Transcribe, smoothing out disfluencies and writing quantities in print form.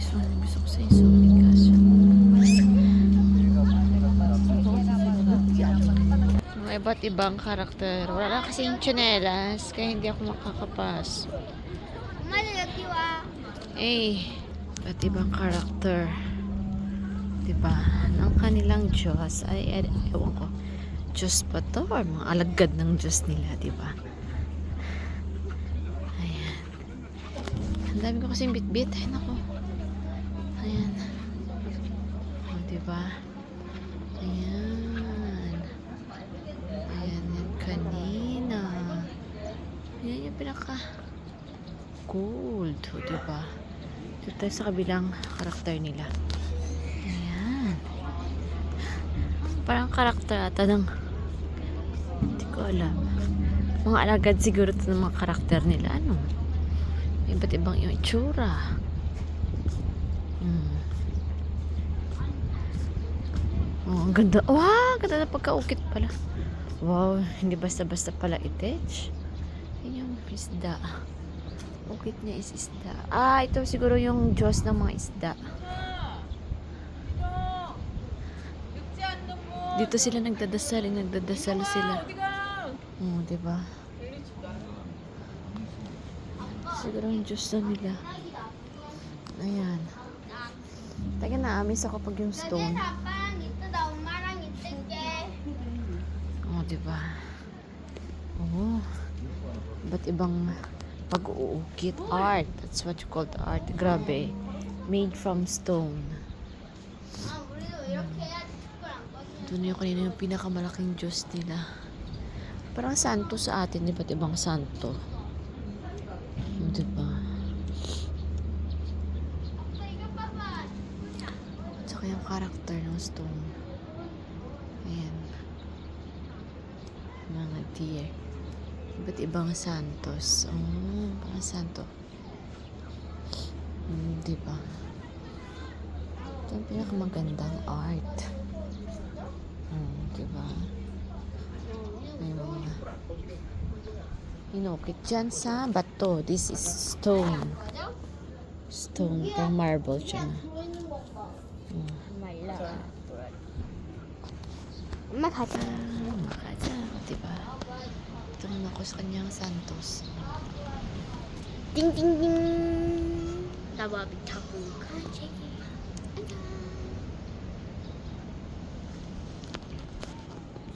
So, gusto ko sa isumi kaso. Mga iba't ibang karakter. Wala kasing tsinelas, kaya hindi ako makakapas. Eh, iba't ibang karakter. Diba? Ng kanilang Diyos. Ay, ewan ko. Diyos ba to? Or mga alagad ng Diyos nila, diba? Ayan. Ang dami ko kasing bit-bit. Ay, naku. Ayan. O, diba? Ayan. Ayan yung kanina. Ayan yung pinaka gold. O, diba? Ito tayo sa kabilang karakter nila. Ayan. Parang karakter ata ng hindi ko alam. Mga alagad siguro ito ng mga karakter nila. Ano? Iba't ibang yung itsura. Oh, ang ganda. Wow, ganda na pagkaukit pala. Wow, hindi basta-basta pala itech. Yan yung isda. Ukit niya is isda. Ah, ito siguro yung Diyos ng mga isda. Dito sila nagdadasal. Nagdadasal sila. Oh, diba? Siguro yung Diyos na nila. Ayan. Taga na-amis ako pag yung stone. Oh, diba? Oh. Ba't ibang pag-uukit? Art. That's what you call the art. Grabe. Made from stone. Ito na yung kanina yung pinakamalaking Diyos nila. Parang santo sa atin. Ba't ibang santo? Oh, diba? At saka yung karakter ng stone. Ayan. Mga deer. Iba't ibang santos. Oh, mga santo. Diba? Ito ang pinakamagandang art. Diba? May mga inukit dyan sa bato. This is stone. Stone. Pang marble siya na. Makacha. Makacha. Diba? Ito naman ako sa kanyang santos. Ding ding ding. Tawa big tapu.